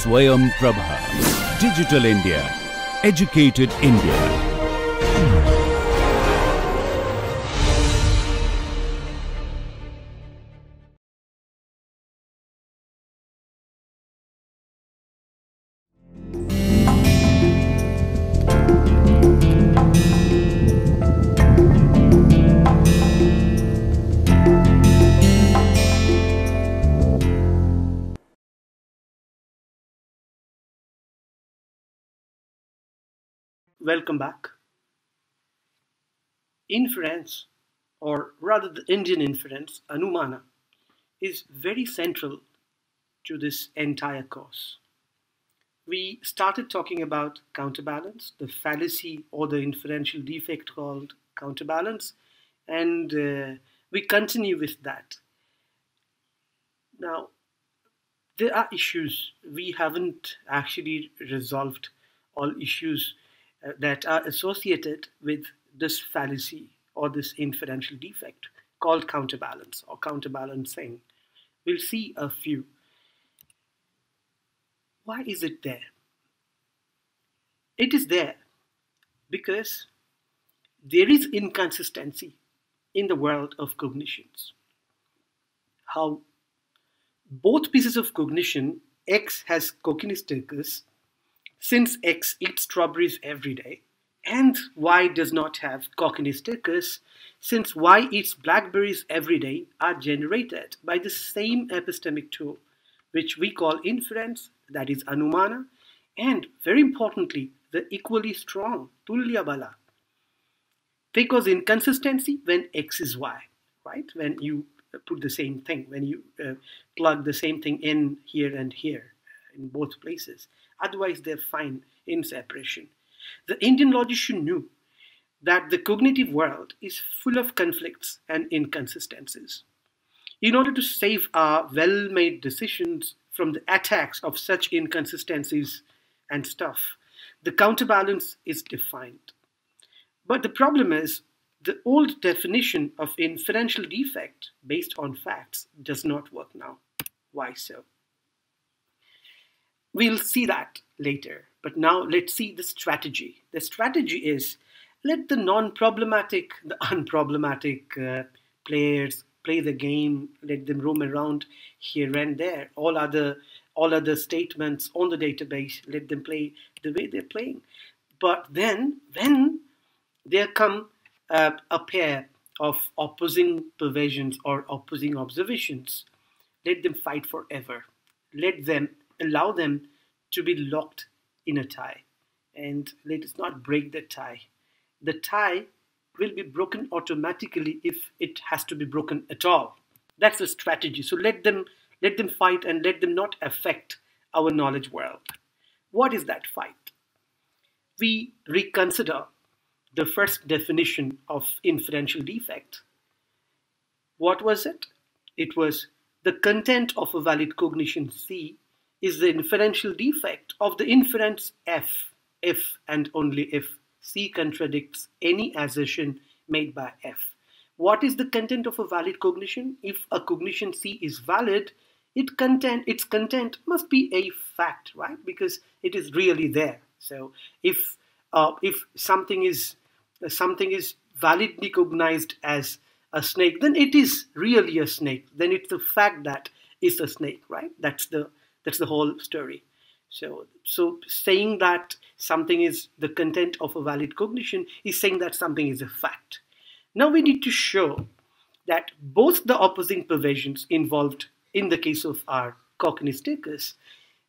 Swayam Prabha. Digital India. Educated India. Welcome back. Inference, or rather the Indian inference, Anumana, is very central to this entire course. We started talking about counterbalance, the fallacy or the inferential defect called counterbalance, and we continue with that. Now, there are issues. We haven't actually resolved all issues that are associated with this fallacy or this inferential defect called counterbalance or counterbalancing. We'll see a few. Why is it there? It is there because there is inconsistency in the world of cognitions. How both pieces of cognition, X has cocynisticus, since X eats strawberries every day, and Y does not have cocynisticus, since Y eats blackberries every day, are generated by the same epistemic tool, which we call inference, that is Anumana, and very importantly, the equally strong Tulya Bala. They cause inconsistency when X is Y, right? When you put the same thing, when you plug the same thing in here and here, in both places. Otherwise, they're fine in separation. The Indian logician knew that the cognitive world is full of conflicts and inconsistencies. In order to save our well-made decisions from the attacks of such inconsistencies and stuff, the counterbalance is defined. But the problem is, the old definition of inferential defect based on facts does not work now. Why so? We'll see that later, but now let's see the strategy. The strategy is, let the non-problematic, the unproblematic players play the game, let them roam around here and there. All other statements on the database, let them play the way they're playing. But then, when there come a pair of opposing perversions or opposing observations, let them fight forever. Allow them to be locked in a tie, and let us not break the tie. The tie will be broken automatically if it has to be broken at all. That's the strategy. So let them fight and let them not affect our knowledge world. What is that fight? We reconsider the first definition of inferential defect. What was it? It was the content of a valid cognition C is the inferential defect of the inference F, if and only if C contradicts any assertion made by F. What is the content of a valid cognition? If a cognition C is valid, its content must be a fact, right? Because it is really there. So if something is validly cognized as a snake, then it is really a snake. Then it's the fact that it's a snake, right? That's the whole story. So saying that something is the content of a valid cognition is saying that something is a fact. Now we need to show that both the opposing perversions involved in the case of our cocynisticus,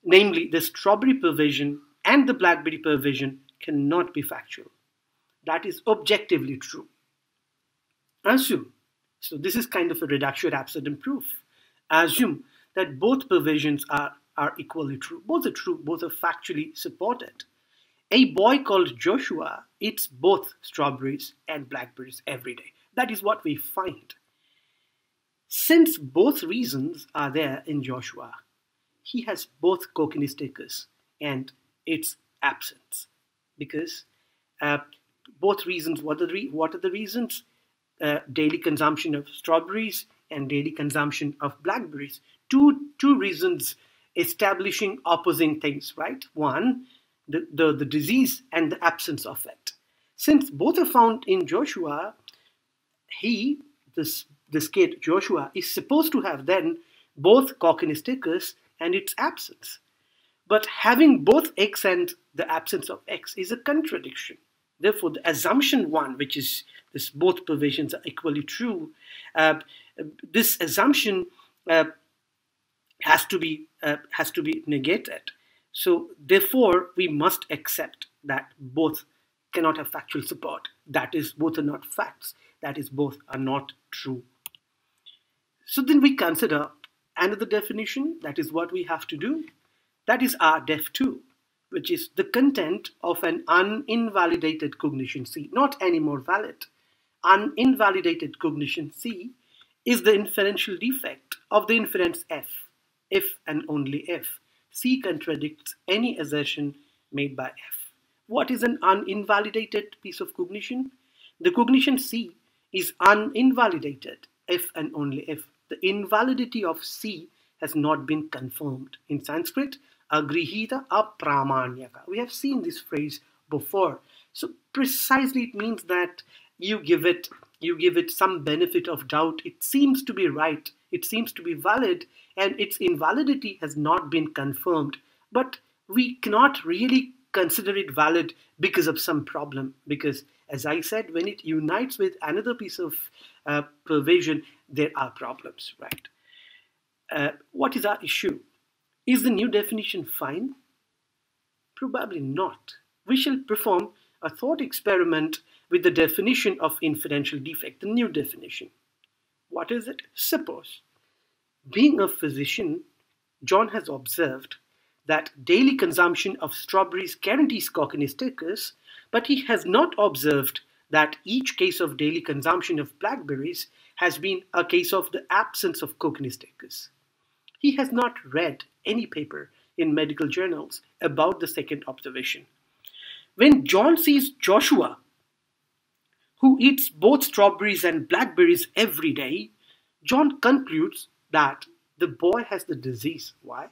namely the strawberry perversion and the blackberry perversion, cannot be factual. That is objectively true. Assume, so this is kind of a reductio ad absurdum proof. Assume that both perversions are equally true. Both are true, both are factually supported. A boy called Joshua eats both strawberries and blackberries every day. That is what we find. Since both reasons are there in Joshua, he has both cocynisticus and its absence. Because both reasons, what are the reasons? Daily consumption of strawberries and daily consumption of blackberries. Two reasons establishing opposing things, right? One, the disease and the absence of it. Since both are found in Joshua, this kid Joshua is supposed to have then both coccinus ticus and its absence. But having both X and the absence of X is a contradiction. Therefore, the assumption one, which is this both provisions are equally true, this assumption has to be negated. So, therefore, we must accept that both cannot have factual support. That is, both are not facts. That is, both are not true. So then we consider another definition. That is what we have to do. That is our def 2, which is the content of an uninvalidated cognition C, not any more valid. Uninvalidated cognition C is the inferential defect of the inference F, if and only if C contradicts any assertion made by F. What is an uninvalidated piece of cognition? The cognition C is uninvalidated if and only if the invalidity of C has not been confirmed. In Sanskrit, agrihita apramanyaka. We have seen this phrase before. So precisely it means that you give it some benefit of doubt. It seems to be right. It seems to be valid, and its invalidity has not been confirmed. But we cannot really consider it valid because of some problem. Because, as I said, when it unites with another piece of provision, there are problems, right? What is our issue? Is the new definition fine? Probably not. We shall perform a thought experiment with the definition of inferential defect, the new definition. What is it? Suppose, being a physician, John has observed that daily consumption of strawberries guarantees coccinus ticus, but he has not observed that each case of daily consumption of blackberries has been a case of the absence of coccinus ticus. He has not read any paper in medical journals about the second observation. When John sees Joshua, who eats both strawberries and blackberries every day, John concludes that the boy has the disease. Why?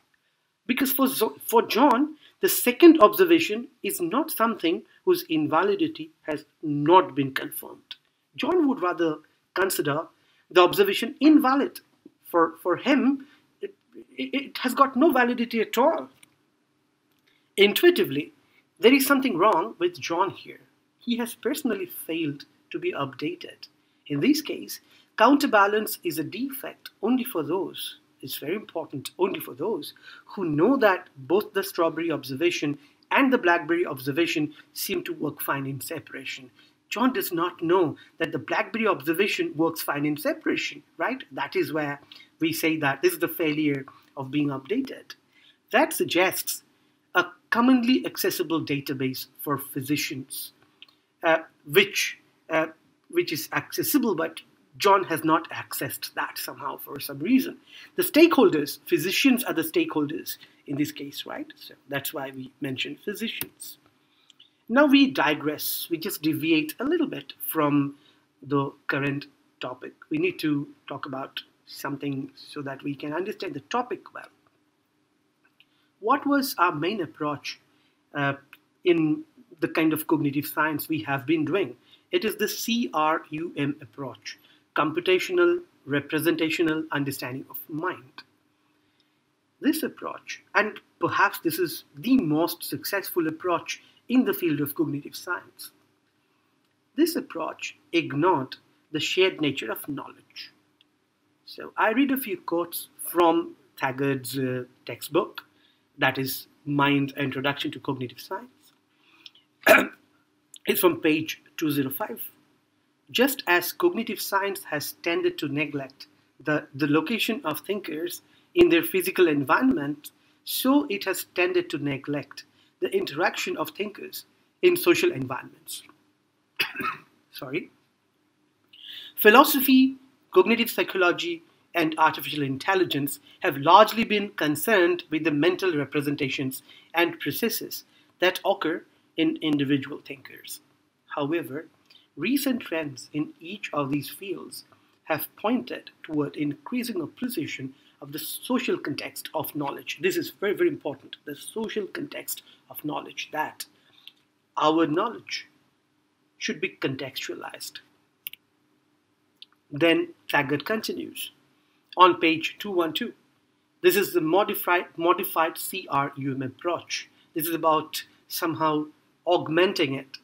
Because for John, the second observation is not something whose invalidity has not been confirmed. John would rather consider the observation invalid. For him, it has got no validity at all. Intuitively, there is something wrong with John here. He has personally failed to be updated. In this case, counterbalance is a defect only for those, it's very important, only for those who know that both the strawberry observation and the blackberry observation seem to work fine in separation. John does not know that the blackberry observation works fine in separation, right? That is where we say that this is the failure of being updated. That suggests a commonly accessible database for physicians, which is accessible, but John has not accessed that somehow for some reason. The stakeholders, physicians are the stakeholders in this case, right? So that's why we mention physicians. Now we digress. We just deviate a little bit from the current topic. We need to talk about something so that we can understand the topic well. What was our main approach in the kind of cognitive science we have been doing? It is the CRUM approach, computational representational understanding of mind. This approach, and perhaps this is the most successful approach in the field of cognitive science, this approach ignored the shared nature of knowledge. So I read a few quotes from Taggart's textbook, that is Mind's Introduction to Cognitive Science. It's from page 205. Just as cognitive science has tended to neglect the location of thinkers in their physical environment, so it has tended to neglect the interaction of thinkers in social environments. Sorry. Philosophy, cognitive psychology, and artificial intelligence have largely been concerned with the mental representations and processes that occur in individual thinkers. However, recent trends in each of these fields have pointed toward increasing appreciation of the social context of knowledge. This is very, very important. The social context of knowledge, that our knowledge should be contextualized. Then Taggart continues on page 212. This is the modified CRUM approach. This is about somehow augmenting it.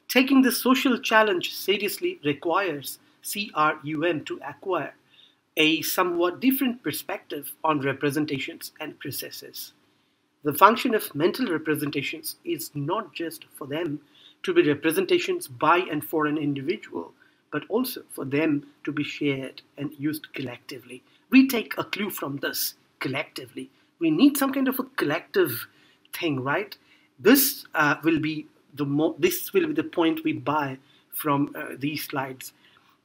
Taking the social challenge seriously requires CRUM to acquire a somewhat different perspective on representations and processes. The function of mental representations is not just for them to be representations by and for an individual, but also for them to be shared and used collectively. We take a clue from this: collectively. We need some kind of a collective thing, right? This will be the point we buy from these slides.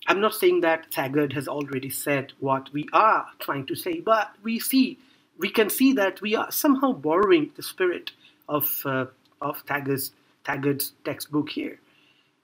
I'm not saying that Taggart has already said what we are trying to say, but we can see that we are somehow borrowing the spirit of Taggart's textbook here.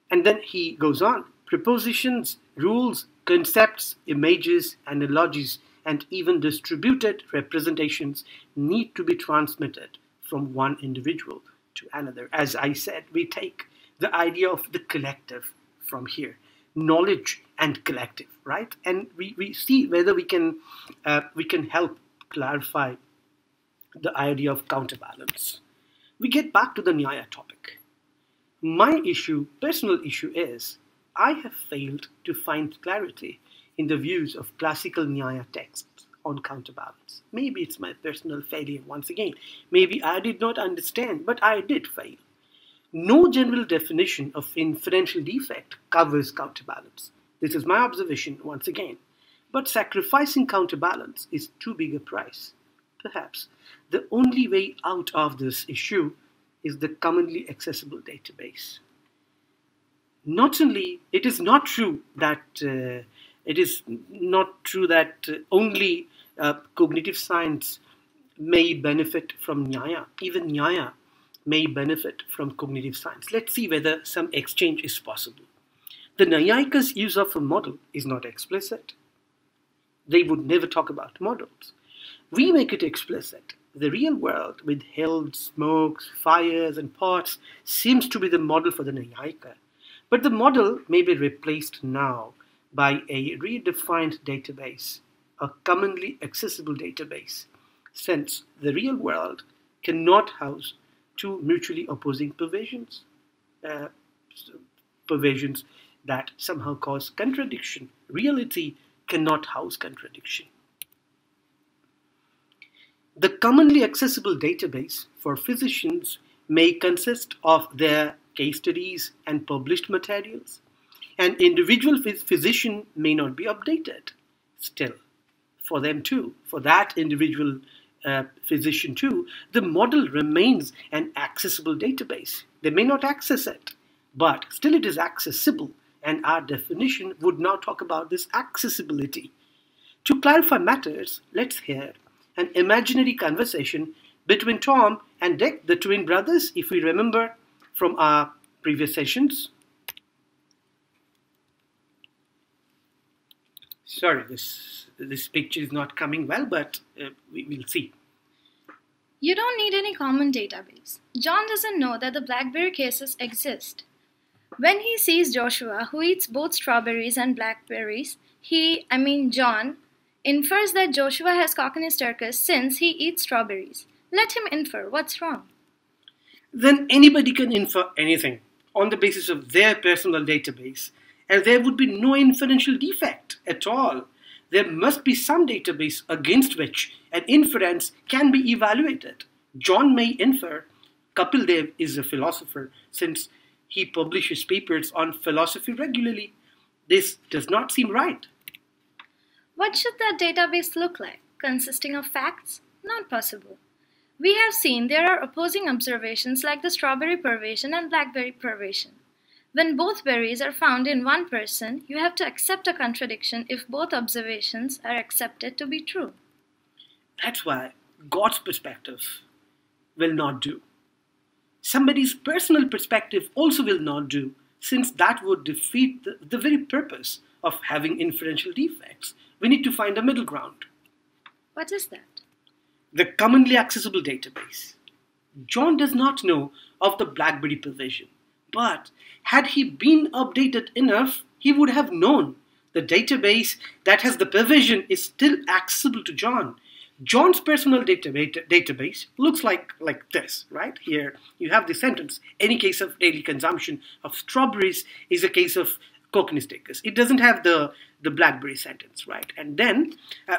And then he goes on: propositions, rules, concepts, images, analogies, and even distributed representations need to be transmitted from one individual to another. As I said, we take the idea of the collective from here. Knowledge and collective, right? And we see whether we can help clarify the idea of counterbalance. We get back to the Nyaya topic. My personal issue is, I have failed to find clarity in the views of classical Nyaya texts on counterbalance. Maybe it's my personal failure once again. Maybe I did not understand, but I did fail. No general definition of inferential defect covers counterbalance. This is my observation once again. But sacrificing counterbalance is too big a price. Perhaps the only way out of this issue is the commonly accessible database. Not only it is not true that only cognitive science may benefit from Nyaya. Even Nyaya may benefit from cognitive science. Let's see whether some exchange is possible. The Nayayika's use of a model is not explicit. They would never talk about models. We make it explicit. The real world, with hills, smokes, fires, and pots, seems to be the model for the Nayayika. But the model may be replaced now by a redefined database, a commonly accessible database, since the real world cannot house two mutually opposing pervasions that somehow cause contradiction. Reality cannot house contradiction. The commonly accessible database for physicians may consist of their case studies and published materials. An individual physician may not be updated. Still, for them too, for that individual physician too, the model remains an accessible database. They may not access it, but still it is accessible, and our definition would now talk about this accessibility. To clarify matters, let's hear an imaginary conversation between Tom and Dick, the twin brothers, if we remember from our previous sessions. Sorry, this picture is not coming well, but we will see. You don't need any common database. John doesn't know that the blackberry cases exist. When he sees Joshua, who eats both strawberries and blackberries, John, infers that Joshua has Coccus tercus since he eats strawberries. Let him infer. What's wrong? Then anybody can infer anything on the basis of their personal database, and there would be no inferential defect at all. There must be some database against which an inference can be evaluated. John may infer Kapil Dev is a philosopher since he publishes papers on philosophy regularly. This does not seem right. What should that database look like? Consisting of facts? Not possible. We have seen there are opposing observations like the strawberry pervasion and blackberry pervasion. When both berries are found in one person, you have to accept a contradiction if both observations are accepted to be true. That's why God's perspective will not do. Somebody's personal perspective also will not do, since that would defeat the very purpose of having inferential defects. We need to find a middle ground. What is that? The commonly accessible database. John does not know of the BlackBerry provision, but had he been updated enough, he would have known the database that has the provision is still accessible to John. John's personal database looks like this, right? Here you have the sentence, any case of daily consumption of strawberries is a case of cockney-stickers. It doesn't have the BlackBerry sentence, right? And then,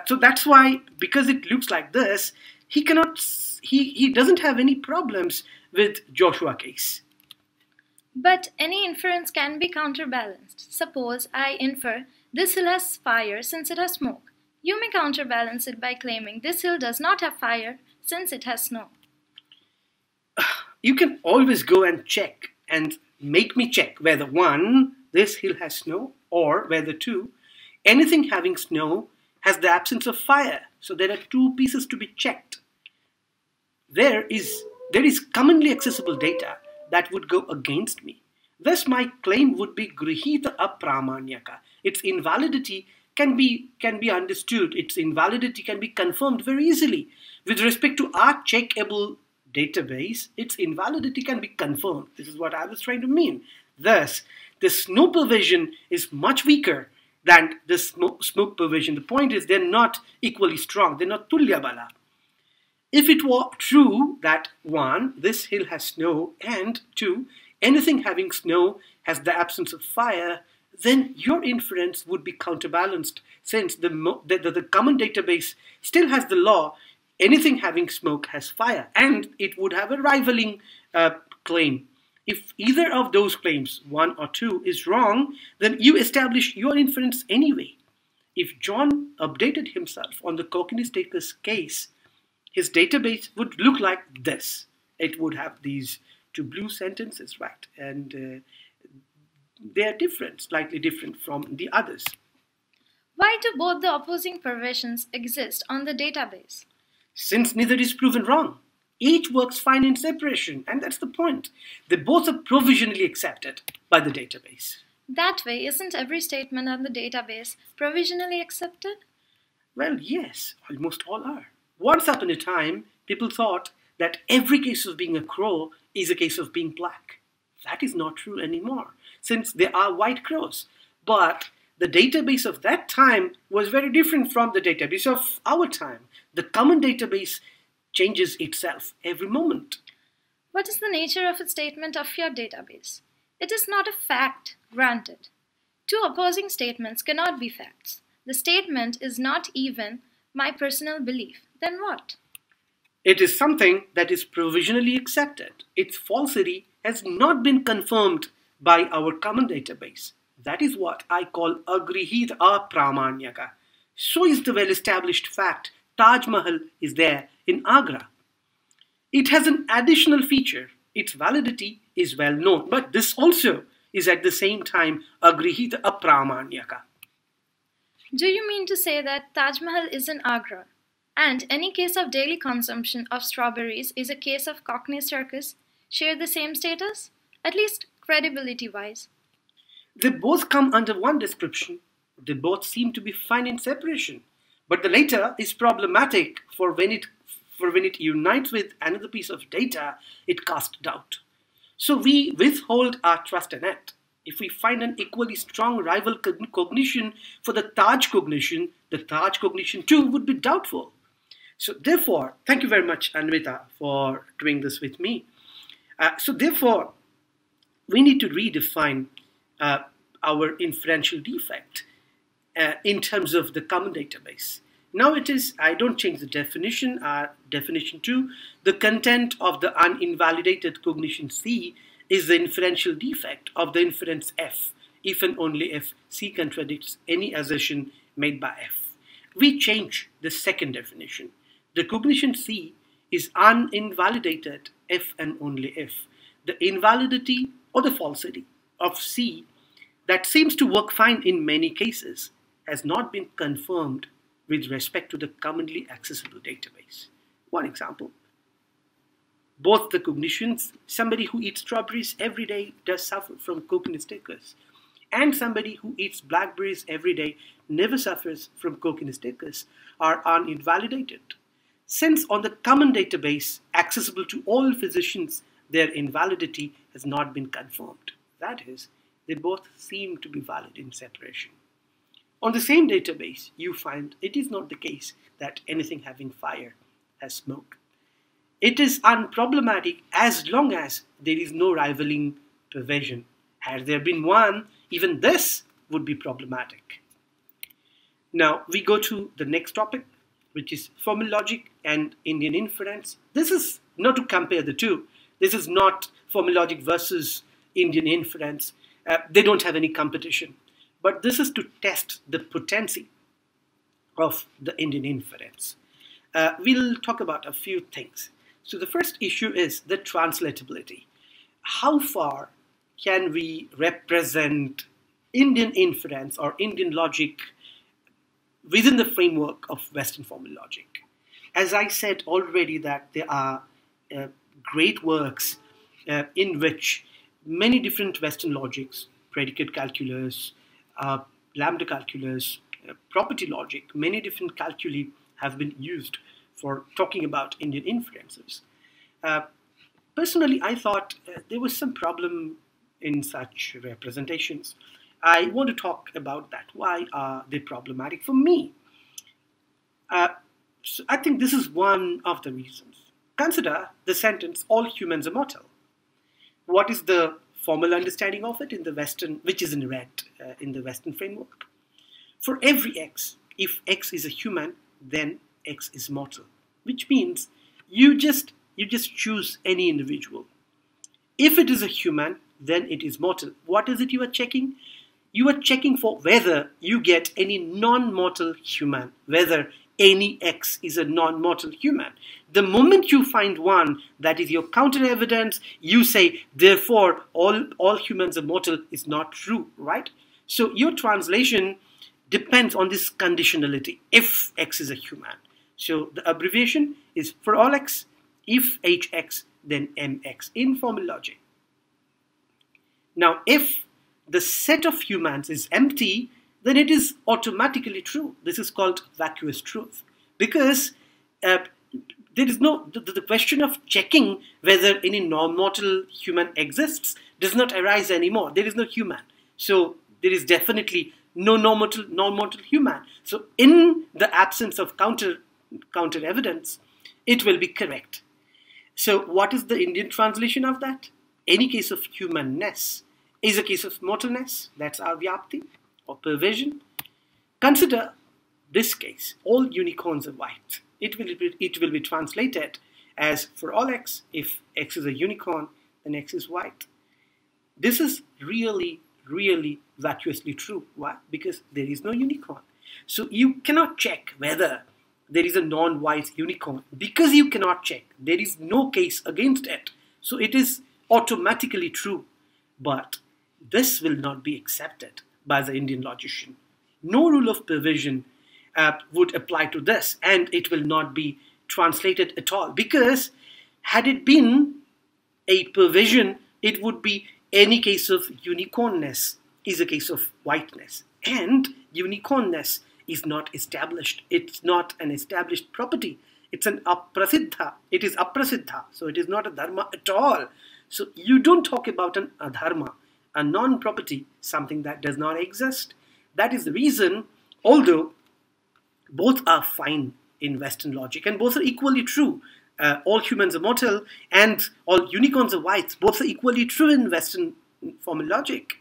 so that's why, because it looks like this, he doesn't have any problems with Joshua case. But any inference can be counterbalanced. Suppose I infer this hill has fire since it has smoke. You may counterbalance it by claiming this hill does not have fire since it has snow. You can always go and check and make me check whether 1, this hill has snow, or whether 2, anything having snow has the absence of fire. So there are 2 pieces to be checked. There is commonly accessible data that would go against me. Thus my claim would be grihita apramanyaka. Its invalidity can be understood. Its invalidity can be confirmed very easily. With respect to our checkable database, its invalidity can be confirmed. This is what I was trying to mean. Thus, the snow provision is much weaker than the smoke provision. The point is they're not equally strong. They're not tulya bala. If it were true that 1, this hill has snow, and 2, anything having snow has the absence of fire, then your inference would be counterbalanced, since the common database still has the law, anything having smoke has fire, and it would have a rivaling claim. If either of those claims, 1 or 2, is wrong, then you establish your inference anyway. If John updated himself on the cockney-stickers case, his database would look like this. It would have these 2 blue sentences, right? And they are different, slightly different from the others. Why do both the opposing provisions exist on the database? Since neither is proven wrong. Each works fine in separation, and that's the point. They both are provisionally accepted by the database. That way, isn't every statement on the database provisionally accepted? Well, yes, almost all are. Once upon a time, people thought that every case of being a crow is a case of being black. That is not true anymore, since there are white crows. But the database of that time was very different from the database of our time. The common database changes itself every moment. What is the nature of a statement of your database? It is not a fact, granted. 2 opposing statements cannot be facts. The statement is not even my personal belief. Then what? It is something that is provisionally accepted. Its falsity has not been confirmed by our common database. That is what I call agrihit apramanyaka. So is the well-established fact Taj Mahal is there in Agra. It has an additional feature. Its validity is well known, but this also is at the same time agrihit apramanyaka. Do you mean to say that Taj Mahal is in Agra, and any case of daily consumption of strawberries is a case of Cockney circus, share the same status, at least credibility-wise? They both come under one description. They both seem to be fine in separation, but the latter is problematic for when it unites with another piece of data, it casts doubt. So we withhold our trust in it. If we find an equally strong rival cognition for the Taj cognition too would be doubtful. So therefore, thank you very much, Anvita, for doing this with me. So therefore, we need to redefine our inferential defect in terms of the common database. Now it is, I don't change the definition, definition 2, the content of the uninvalidated cognition C is the inferential defect of the inference F, if and only if C contradicts any assertion made by F. We change the second definition. The cognition C is uninvalidated if and only if the invalidity or the falsity of C that seems to work fine in many cases has not been confirmed with respect to the commonly accessible database. One example. Both the cognitions, somebody who eats strawberries every day does suffer from cockney stickers. and somebody who eats blackberries every day never suffers from coccinostasis are uninvalidated. Since on the common database accessible to all physicians, their invalidity has not been confirmed. That is, they both seem to be valid in separation. On the same database, you find it is not the case that anything having fire has smoke. It is unproblematic as long as there is no rivaling pervasion. Had there been one, even this would be problematic. Now we go to the next topic, which is formal logic and Indian inference. This is not to compare the two. This is not formal logic versus Indian inference. They don't have any competition. But this is to test the potency of the Indian inference. We'll talk about a few things. So the first issue is the translatability. How far can we represent Indian inference or Indian logic within the framework of Western formal logic? As I said already, that there are great works in which many different Western logics, predicate calculus, lambda calculus, property logic, many different calculi have been used for talking about Indian inferences. Personally, I thought there was some problem in such representations. I want to talk about that. Why are they problematic for me? So I think this is one of the reasons. Consider the sentence, all humans are mortal. What is the formal understanding of it in the Western, which is in red in the Western framework? For every x, if x is a human, then x is mortal, which means you just choose any individual. If it is a human, then it is mortal. What is it you are checking? You are checking for whether you get any non-mortal human, whether any x is a non-mortal human. The moment you find one that is your counter evidence, you say, therefore, all humans are mortal is not true, right? So your translation depends on this conditionality, if x is a human. So the abbreviation is for all x, if hx, then mx in formal logic. Now, if the set of humans is empty, then it is automatically true. This is called vacuous truth. Because there is no, the question of checking whether any non-mortal human exists does not arise anymore. There is no human. So there is definitely no non-mortal human. So in the absence of counter evidence, it will be correct. So what is the Indian translation of that? Any case of humanness is a case of mortalness. That's our vyapti or perversion. Consider this case. All unicorns are white. It will be translated as for all x, if x is a unicorn, then x is white. This is really vacuously true. Why? Because there is no unicorn. So you cannot check whether there is a non-white unicorn. Because you cannot check, there is no case against it. So it is automatically true. But this will not be accepted by the Indian logician. No rule of perversion would apply to this, and it will not be translated at all, because had it been a perversion, it would be any case of unicornness is a case of whiteness, and unicornness is not established. It's not an established property. It's an aprasiddha. It is aprasiddha, so it is not a dharma at all. So you don't talk about an adharma, a non-property, something that does not exist. That is the reason, although both are fine in Western logic and both are equally true, all humans are mortal and all unicorns are white, both are equally true in Western formal logic.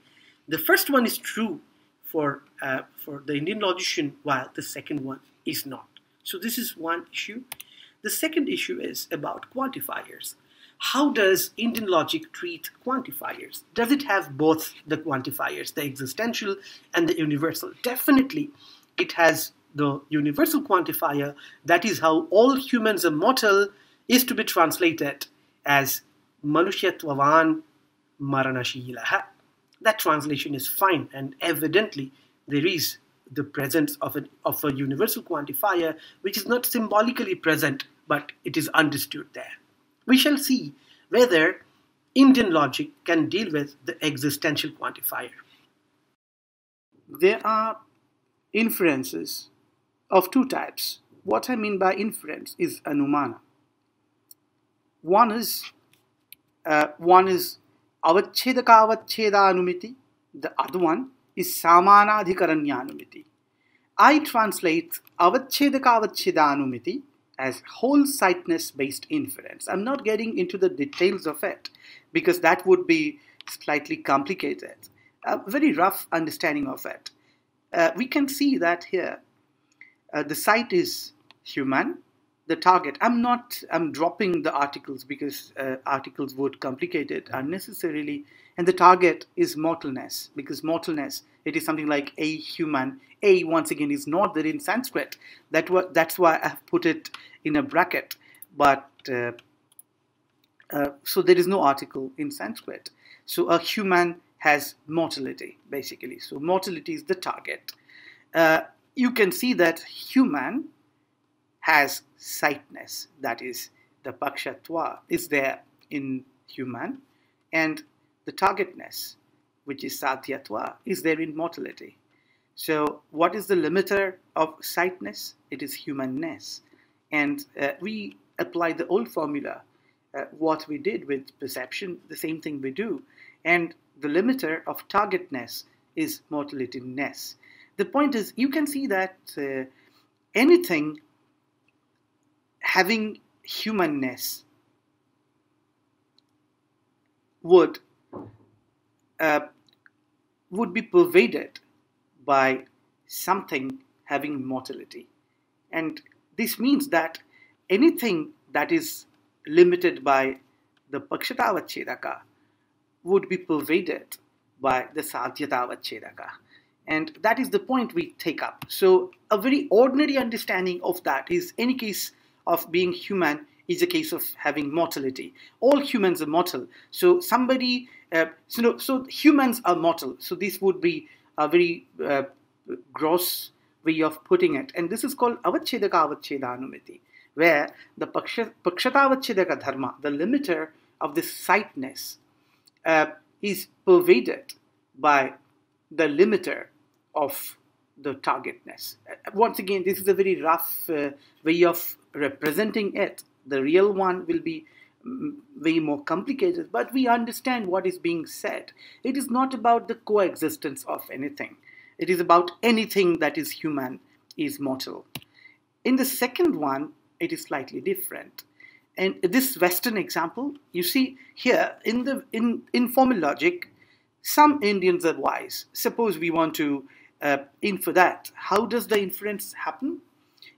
The first one is true for the Indian logician, while the second one is not. So this is one issue. The second issue is about quantifiers. How does Indian logic treat quantifiers? Does it have both the quantifiers, the existential and the universal? Definitely, it has the universal quantifier. That is how all humans are mortal is to be translated as Manushyatvavan Maranashilaha. That translation is fine, and evidently there is the presence of a universal quantifier which is not symbolically present, but it is understood there. We shall see whether Indian logic can deal with the existential quantifier. there are inferences of two types. What I mean by inference is anumana. One is avachedaka-avacheda-anumiti. The other one is samanadhikaranya-anumiti. I translate avachedaka-avacheda-anumiti as whole sightness based inference. I'm not getting into the details of it because that would be slightly complicated. A very rough understanding of it. We can see that here the site is human. The target, I'm dropping the articles because articles would complicate it unnecessarily. And the target is mortalness, because mortalness, it is something like a human. A, once again, is not there in Sanskrit. That's why I have put it in a bracket. But so there is no article in Sanskrit. So a human has mortality, basically. So mortality is the target. You can see that human has sightness, that is, the pakshatva is there in human, and the targetness, which is sadhyatva, is there in mortality. So what is the limiter of sightness? It is humanness. And we apply the old formula, what we did with perception, the same thing we do. And the limiter of targetness is mortalityness. The point is, you can see that anything having humanness would be pervaded by something having mortality. And this means that anything that is limited by the pakshatavachedaka would be pervaded by the sadhyatavachedaka. And that is the point we take up. So a very ordinary understanding of that is any case of being human is a case of having mortality. All humans are mortal. So somebody, so humans are mortal. So this would be a very gross way of putting it. And this is called avachedaka-avacheda-anumiti, where the pakshatavachedaka dharma, the limiter of this sightness, is pervaded by the limiter of the targetness. Once again, this is a very rough way of representing it. The real one will be way more complicated, but we understand what is being said. It is not about the coexistence of anything. It is about anything that is human is mortal. In the second one, it is slightly different. And this Western example, you see here in formal logic, some Indians are wise. Suppose we want to infer that. How does the inference happen?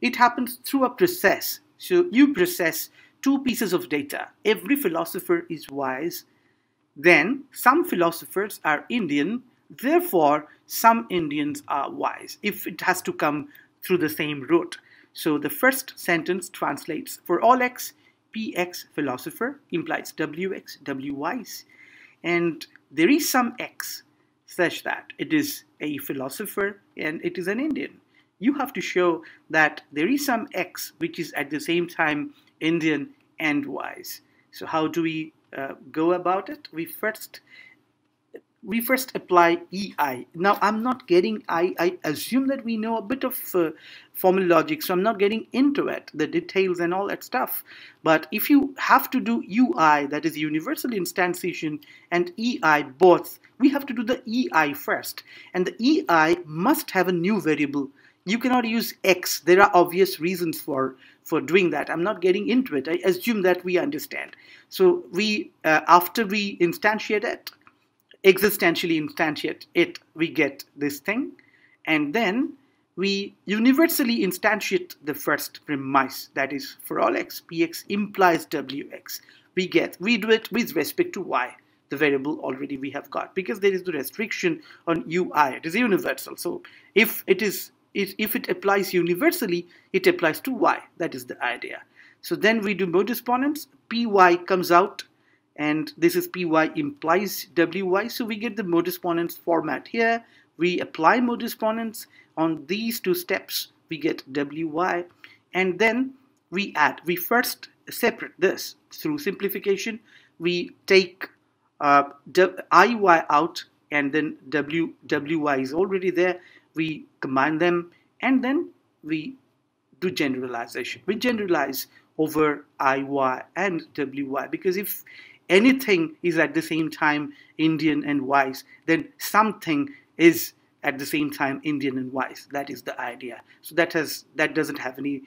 It happens through a process. So you process two pieces of data. Every philosopher is wise. Then some philosophers are Indian. Therefore, some Indians are wise, if it has to come through the same route. So the first sentence translates, for all x, px philosopher implies wx, wise. And there is some x such that it is a philosopher and it is an Indian. You have to show that there is some x which is at the same time Indian and wise. So how do we go about it? We first apply EI. Now I'm not getting, I assume that we know a bit of formal logic, so I'm not getting into it, the details and all that stuff. But if you have to do UI, that is universal instantiation, and EI both, we have to do the EI first. And the EI must have a new variable. You cannot use X. There are obvious reasons for doing that. I'm not getting into it. I assume that we understand. So we, after we instantiate it, existentially instantiate it, we get this thing, and then we universally instantiate the first premise, that is, for all x, px implies wx. We do it with respect to y, the variable already we have got, because there is the restriction on ui. It is universal. So if it applies universally, it applies to y. That is the idea. So then we do modus ponens. Py comes out, and this is py implies wy. So we get the modus ponens format here. We apply modus ponens on these two steps. We get wy, and then we add. We first separate this through simplification. We take iy out and then WY is already there. We combine them, and then we do generalization. We generalize over IY and WY, because if anything is at the same time Indian and Ys, then something is at the same time Indian and Ys. That is the idea. So that doesn't have any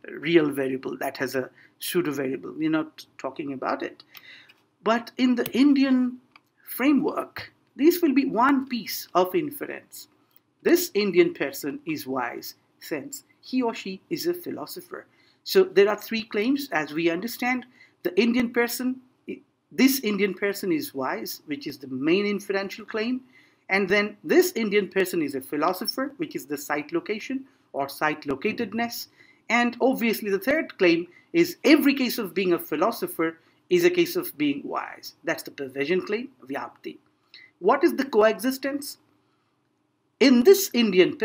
real variable. That has a pseudo variable. We're not talking about it. But in the Indian framework, this will be one piece of inference. This Indian person is wise since he or she is a philosopher. So there are three claims as we understand. The Indian person, this Indian person is wise, which is the main inferential claim. And then this Indian person is a philosopher, which is the site location or site locatedness. And obviously the third claim is every case of being a philosopher is a case of being wise. That's the perversion claim, Vyapti. What is the coexistence? In this Indian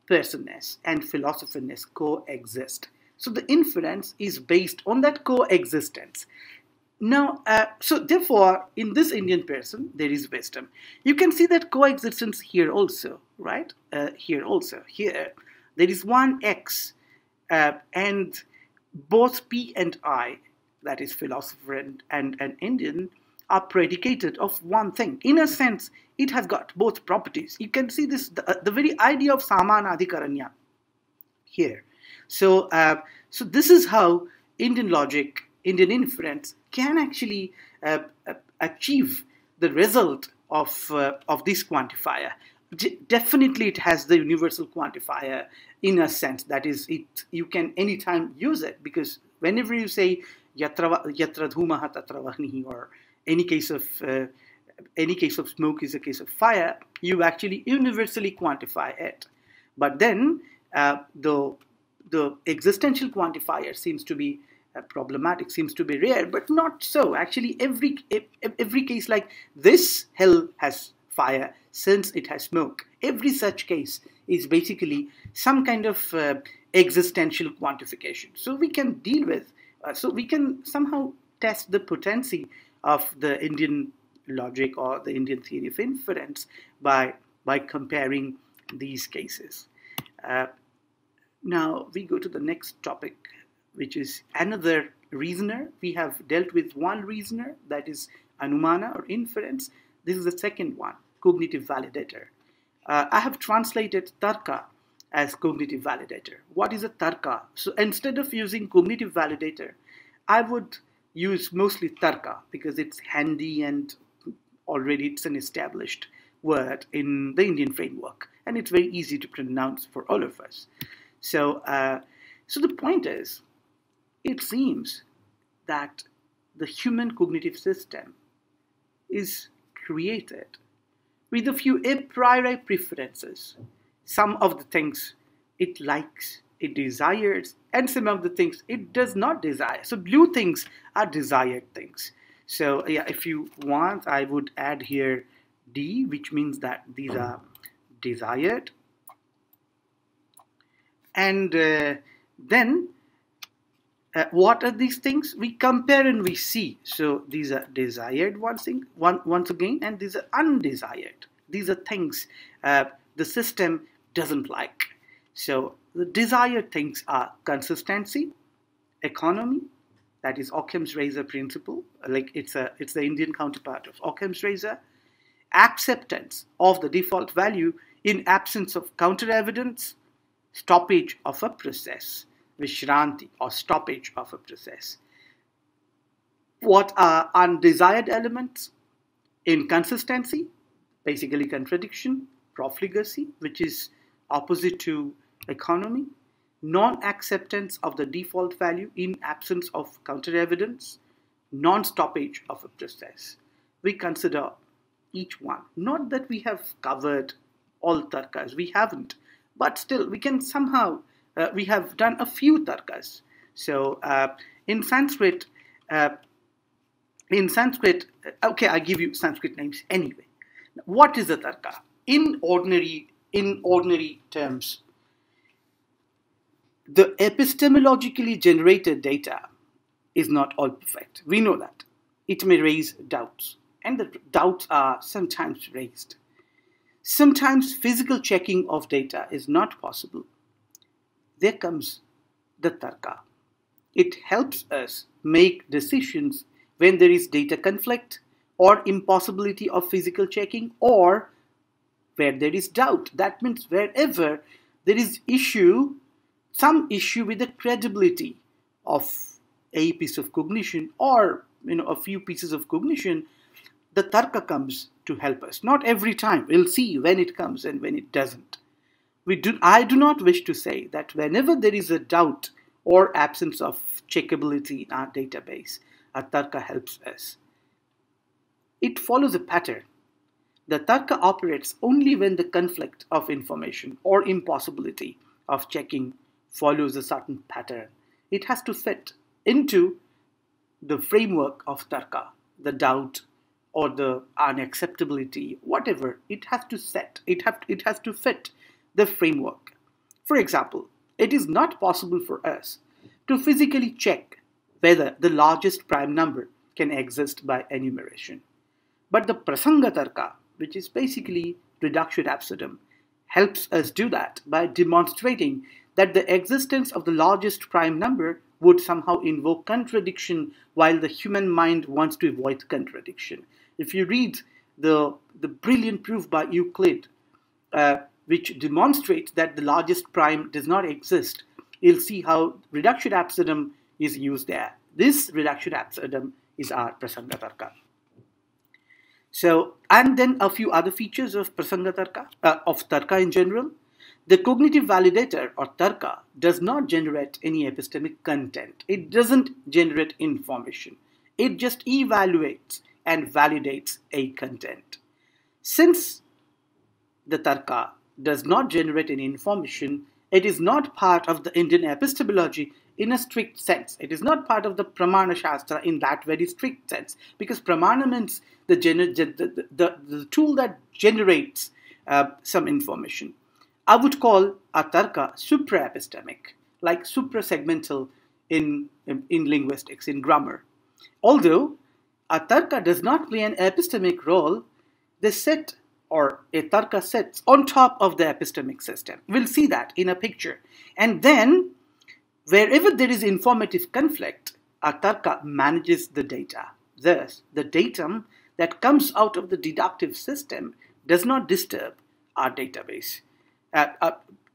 personness and philosopherness coexist. So the inference is based on that coexistence. Now, so therefore, in this Indian person, there is wisdom. You can see that coexistence here also, right? Here also. Here, there is one X, and both P and I, that is philosopher and Indian, are predicated of one thing. In a sense, it has got both properties. You can see this, the very idea of Samanadhikaranya here. So, so this is how Indian logic, Indian inference can actually achieve the result of this quantifier. Definitely it has the universal quantifier in a sense, that is, you can anytime use it, because whenever you say yatra dhumaha tatra vahnihi, or any case of smoke is a case of fire, you actually universally quantify it. But then the existential quantifier seems to be problematic, seems to be rare, but not so. Actually, every case like this hell has fire since it has smoke. Every such case is basically some kind of existential quantification. So we can deal with, so we can somehow test the potency of the Indian logic or the Indian theory of inference by comparing these cases. Now we go to the next topic, which is another reasoner. We have dealt with one reasoner, that is Anumana or inference. This is the second one, cognitive validator. I have translated Tarka as cognitive validator. What is a Tarka? So instead of using cognitive validator, I would use mostly Tarka, because it's handy and already it's an established word in the Indian framework, and it's very easy to pronounce for all of us. So, so the point is, it seems that the human cognitive system is created with a few a priori preferences. Some of the things it likes, it desires, and some of the things it does not desire. So blue things are desired things. So yeah, if you want, I would add here D, which means that these are desired. And then what are these things? We compare and we see. So these are desired once again, and these are undesired. These are things the system doesn't like. So the desired things are consistency, economy, that is Occam's razor principle, like it's the Indian counterpart of Occam's razor, acceptance of the default value in absence of counter evidence, stoppage of a process, Vishranti, or stoppage of a process. What are undesired elements? Inconsistency, basically contradiction, profligacy, which is opposite to economy, non-acceptance of the default value in absence of counter evidence, non-stoppage of a process. We consider each one. Not that we have covered all tarkas, we haven't, but still we can somehow, we have done a few tarkas. So in Sanskrit, okay, I give you Sanskrit names anyway. What is a tarka? In ordinary terms, the epistemologically generated data is not all perfect. We know that. It may raise doubts. and the doubts are sometimes raised. Sometimes physical checking of data is not possible. There comes the tarka. It helps us make decisions when there is data conflict or impossibility of physical checking, or where there is doubt. That means wherever there is some issue with the credibility of a piece of cognition, or a few pieces of cognition, the tarka comes to help us. Not every time. We'll see when it comes and when it doesn't. I do not wish to say that whenever there is a doubt or absence of checkability in our database, a tarka helps us. It follows a pattern. The tarka operates only when the conflict of information or impossibility of checking follows a certain pattern. It has to fit into the framework of tarka, the doubt or the unacceptability, whatever. It has to fit the framework. For example, it is not possible for us to physically check whether the largest prime number can exist by enumeration. But the prasanga tarka, which is basically reduction absurdum, helps us do that by demonstrating that the existence of the largest prime number would somehow invoke contradiction, while the human mind wants to avoid contradiction. If you read the brilliant proof by Euclid, which demonstrates that the largest prime does not exist, you'll see how reduction absurdum is used there. This reduction absurdum is our prasanga tarka. So, and then a few other features of prasanga tarka, of tarka in general. The cognitive validator or tarka does not generate any epistemic content. It doesn't generate information. It just evaluates and validates a content. Since the tarka does not generate any information, it is not part of the Indian epistemology in a strict sense. It is not part of the Pramana Shastra in that very strict sense, because Pramana means the tool that generates some information. I would call a tarka supra-epistemic, like supra-segmental in linguistics, in grammar. Although a tarka does not play an epistemic role, the set or a tarka sits on top of the epistemic system. We'll see that in a picture. And then, wherever there is informative conflict, a tarka manages the data. Thus, the datum that comes out of the deductive system does not disturb our database,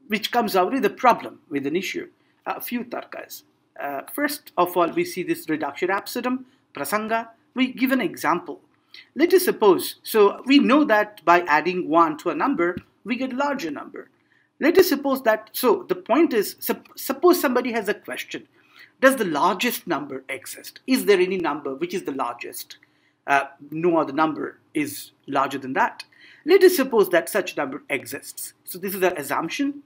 which comes out with a problem, with an issue. A few tarkas. First of all, we see this reduction absurdum, prasanga. We give an example. Let us suppose, so we know that by adding 1 to a number, we get a larger number. Let us suppose that, so the point is, suppose somebody has a question. Does the largest number exist? Is there any number which is the largest? No other number is larger than that. Let us suppose that such number exists. So this is an assumption.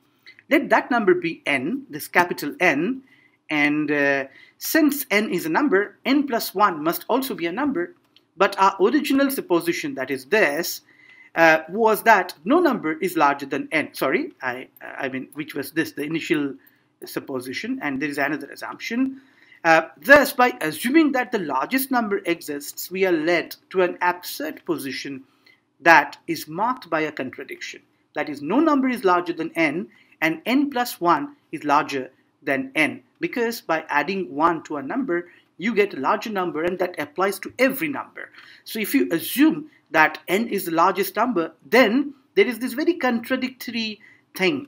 Let that number be n, this capital N, and since n is a number, n plus 1 must also be a number. But our original supposition, that is this, was that no number is larger than n. Sorry, I mean, which was this, the initial supposition, and there is another assumption. Thus, by assuming that the largest number exists, we are led to an absurd position that is marked by a contradiction. That is, no number is larger than n, and n plus 1 is larger than n. Because by adding 1 to a number, you get a larger number, and that applies to every number. So if you assume that n is the largest number, then there is this very contradictory thing.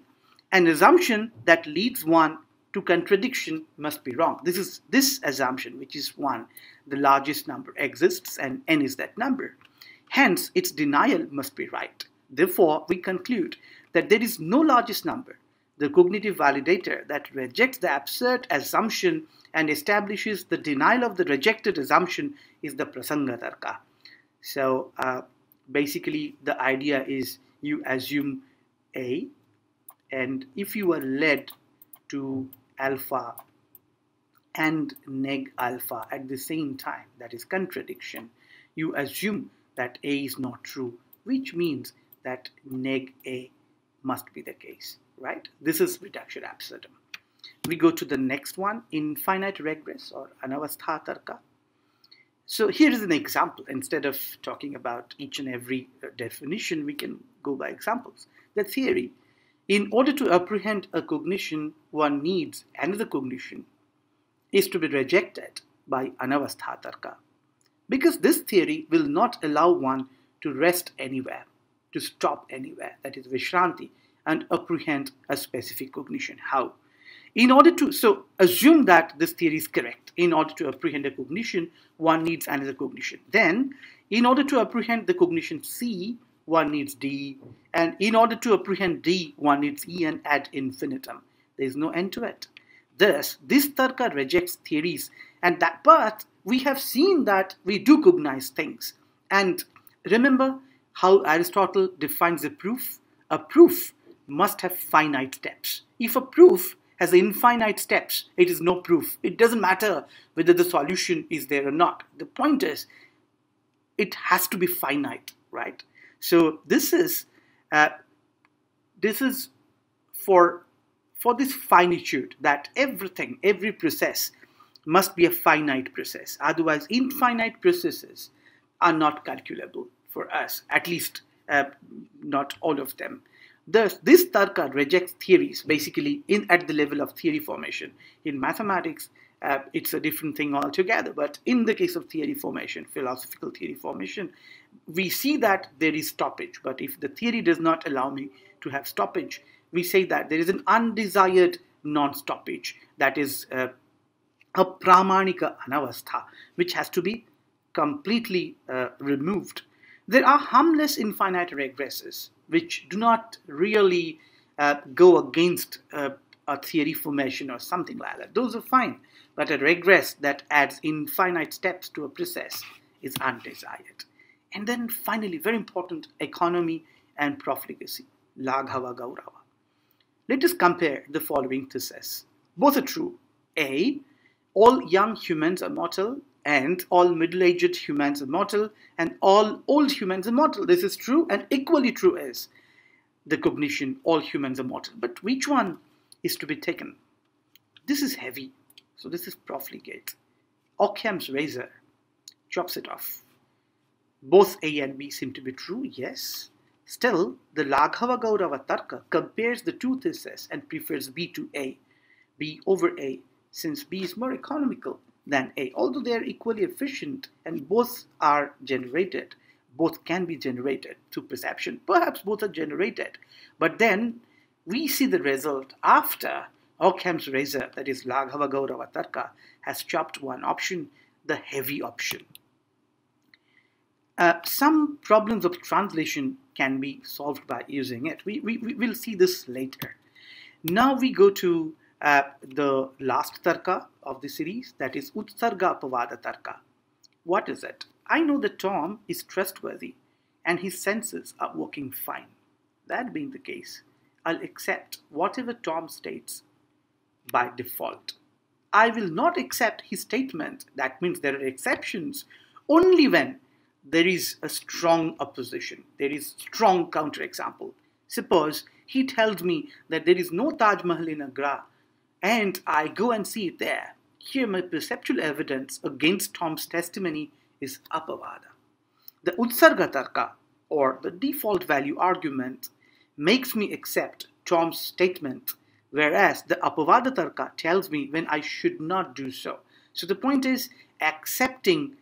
An assumption that leads one to contradiction must be wrong. This assumption, which is 1, the largest number exists and n is that number. Hence, its denial must be right. Therefore, we conclude that there is no largest number. The cognitive validator that rejects the absurd assumption and establishes the denial of the rejected assumption is the prasanga tarka. So basically the idea is you assume A, and if you are led to alpha and neg alpha at the same time, that is contradiction, you assume that A is not true, which means that neg A must be the case, right? This is reduction absurdum. We go to the next one, infinite regress or anavastha tarka. So here is an example. Instead of talking about each and every definition, we can go by examples. The theory. In order to apprehend a cognition, one needs another cognition is to be rejected by anavastha tarka. Because this theory will not allow one to rest anywhere, to stop anywhere, that is Vishranti, and apprehend a specific cognition. How? So assume that this theory is correct. In order to apprehend a cognition, one needs another cognition. Then, in order to apprehend the cognition C, one needs D. And in order to apprehend D, one needs E and ad infinitum. There is no end to it. Thus, this tarka rejects theories, but we have seen that we do cognize things. And remember how Aristotle defines a proof? A proof must have finite steps. If a proof has infinite steps, it is no proof. It doesn't matter whether the solution is there or not. The point is, it has to be finite, right? So this is for this finitude, that every process must be a finite process. Otherwise, infinite processes are not calculable for us, at least not all of them. Thus, this tarka rejects theories, basically at the level of theory formation. In mathematics, it's a different thing altogether. But in the case of theory formation, philosophical theory formation, we see that there is stoppage. But if the theory does not allow me to have stoppage, we say that there is an undesired non-stoppage, that is a pramanika anavastha, which has to be completely removed. There are harmless infinite regresses, which do not really go against a theory formation or something like that. Those are fine. But a regress that adds infinite steps to a process is undesired. And then finally, very important, economy and profligacy, Laghava Gaurava. Let us compare the following theses. Both are true. A, all young humans are mortal, and all middle-aged humans are mortal, and all old humans are mortal. This is true, and equally true is the cognition, all humans are mortal. But which one is to be taken? This is heavy, so this is profligate. Occam's razor chops it off. Both A and B seem to be true, yes. Still, the Laghava Gaurava Tarka compares the two theses and prefers B to A, B over A, since B is more economical than A. Although they are equally efficient and both are generated, both can be generated through perception. Perhaps both are generated. But then we see the result after Occam's razor, that is Laghava Gaurava Tarka, has chopped one option, the heavy option. Some problems of translation can be solved by using it. We will see this later. Now we go to the last tarka of the series, that is Utsarga Apavada Tarka. What is it? I know that Tom is trustworthy and his senses are working fine. That being the case, I'll accept whatever Tom states by default. I will not accept his statement. That means there are exceptions only when there is a strong opposition. There is strong counterexample. Suppose he tells me that there is no Taj Mahal in Agra and I go and see it there. Here my perceptual evidence against Tom's testimony is apavada. The Utsarga Tarka, or the default value argument, makes me accept Tom's statement, whereas the apavada Tarka tells me when I should not do so. So the point is, accepting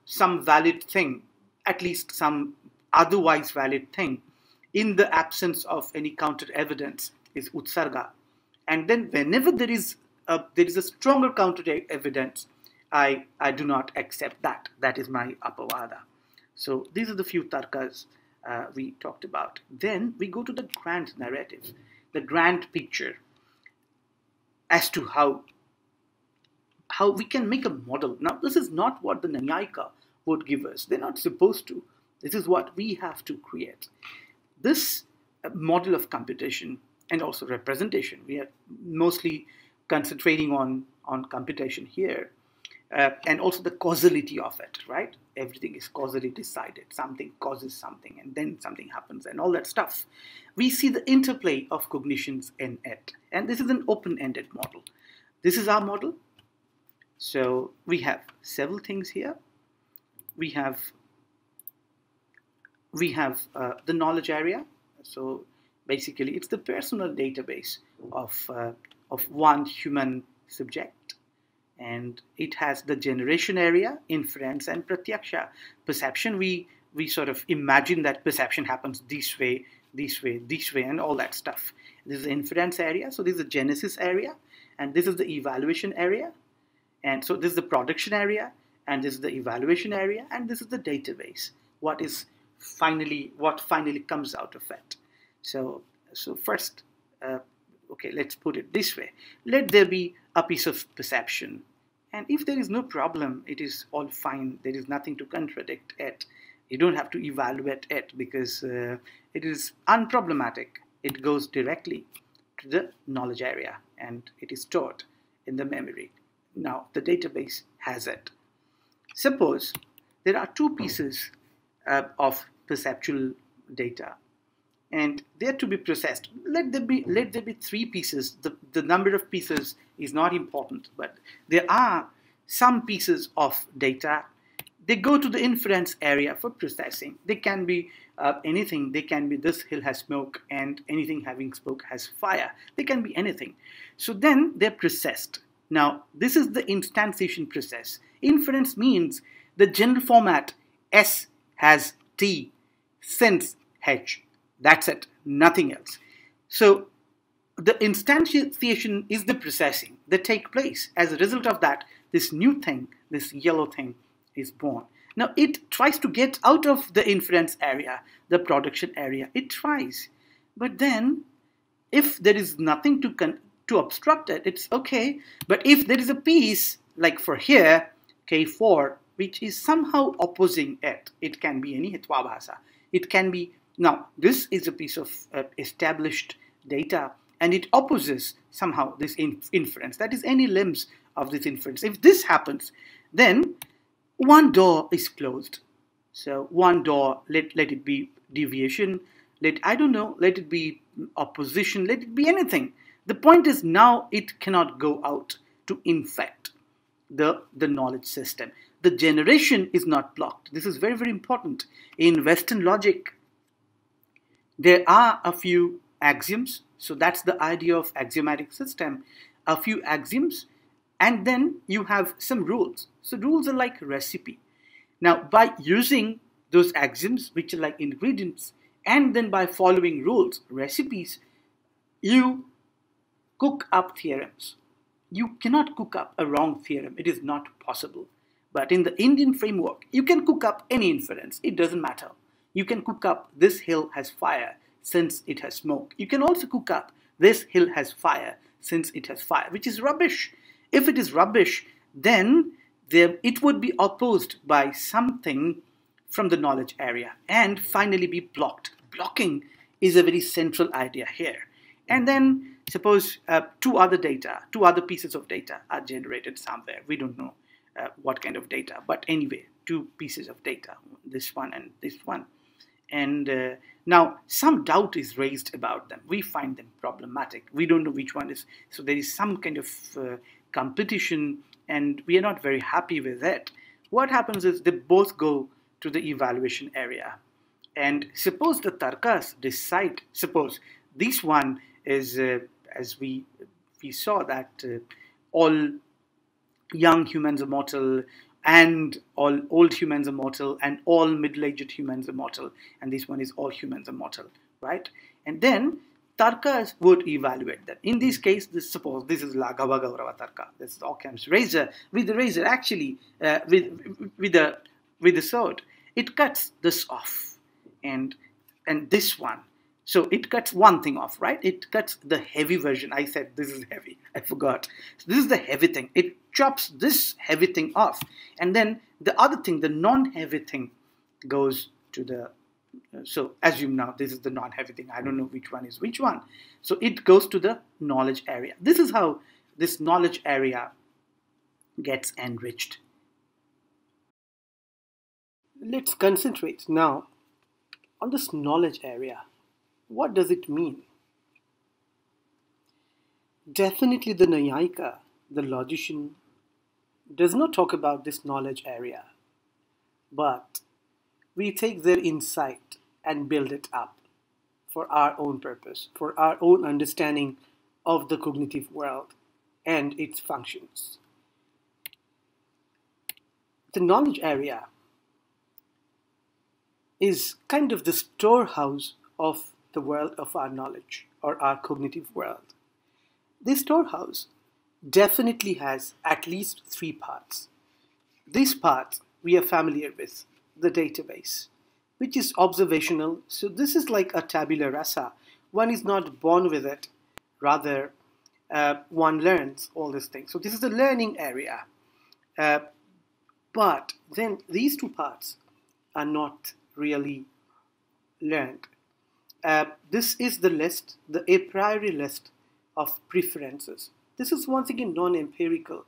some valid thing, at least some otherwise valid thing, in the absence of any counter evidence is Utsarga. And then whenever there is a stronger counter evidence, I do not accept that. That is my apavada. So these are the few tarkas we talked about. Then we go to the grand narrative, the grand picture as to how we can make a model. Now, this is not what the Nayayika would give us. They're not supposed to. This is what we have to create. This model of computation and also representation, we are mostly concentrating on computation here, and also the causality of it, right? Everything is causally decided. Something causes something, and then something happens, and all that stuff. We see the interplay of cognitions in it. And this is an open-ended model. This is our model. So we have several things here. we have the knowledge area. So basically, it's the personal database of one human subject, and it has the generation area, inference, and pratyaksha. Perception, we sort of imagine that perception happens this way, this way, this way, and all that stuff. This is the inference area. So this is the genesis area, and this is the evaluation area. And so this is the production area, and this is the evaluation area, and this is the database. What finally comes out of it. So first, okay, let's put it this way. Let there be a piece of perception, and if there is no problem, it is all fine. There is nothing to contradict it. You don't have to evaluate it because it is unproblematic. It goes directly to the knowledge area, and it is stored in the memory. Now the database has it. Suppose there are two pieces of perceptual data, and they are to be processed. Let there be three pieces. The number of pieces is not important, but there are some pieces of data. They go to the inference area for processing. They can be anything. They can be this hill has smoke, and anything having smoke has fire. They can be anything. So then they're processed. Now this is the instantiation process. Inference means the general format S has T, since H. That's it, nothing else. So the instantiation is the processing that takes place. As a result of that, this new thing, this yellow thing, is born. Now it tries to get out of the inference area, the production area. It tries. But then, if there is nothing to obstruct it, it's okay. But if there is a piece, like for here, K4, which is somehow opposing it, it can be any Hitwabhasa. It can be, now this is a piece of established data, and it opposes somehow this inference. That is any limbs of this inference. If this happens, then one door is closed. So one door, let it be deviation, let it be opposition, let it be anything. The point is now it cannot go out to infect the knowledge system. The generation is not blocked. This is very, very important. In Western logic, there are a few axioms. So that's the idea of axiomatic system. A few axioms, and then you have some rules. So rules are like recipe. Now by using those axioms, which are like ingredients, and then by following rules, recipes, you cook up theorems. You cannot cook up a wrong theorem. It is not possible. But in the Indian framework, you can cook up any inference. It doesn't matter. You can cook up this hill has fire since it has smoke. You can also cook up this hill has fire since it has fire, which is rubbish. If it is rubbish, then it would be opposed by something from the knowledge area and finally be blocked. Blocking is a very central idea here. And then suppose two other pieces of data are generated somewhere. We don't know what kind of data, but anyway, two pieces of data, this one and this one. And now some doubt is raised about them. We find them problematic. We don't know which one is. So there is some kind of competition, and we are not very happy with it. What happens is they both go to the evaluation area. And suppose the tarkas decide, suppose this one is, as we saw that all young humans are mortal, and all old humans are mortal, and all middle-aged humans are mortal, and this one is all humans are mortal, right? And then tarkas would evaluate that. In this case, suppose this is Laghava Gaurava Tarka. This is Occam's razor. With the razor, actually, with the sword, it cuts this off, and this one. So it cuts one thing off, right? It cuts the heavy version. I said this is heavy. I forgot. So this is the heavy thing. It chops this heavy thing off. And then the other thing, the non-heavy thing, goes to the... So assume now this is the non-heavy thing. I don't know which one is which one. So it goes to the knowledge area. This is how this knowledge area gets enriched. Let's concentrate now on this knowledge area. What does it mean? Definitely the Nayayika, the logician, does not talk about this knowledge area. but we take their insight and build it up for our own purpose, for our own understanding of the cognitive world and its functions. The knowledge area is kind of the storehouse of the world of our knowledge or our cognitive world. This storehouse definitely has at least three parts. This part we are familiar with, the database, which is observational. So this is like a tabula rasa. One is not born with it, rather one learns all these things. So this is the learning area. But then these two parts are not really learned. This is the list, the a priori list of preferences. This is once again non-empirical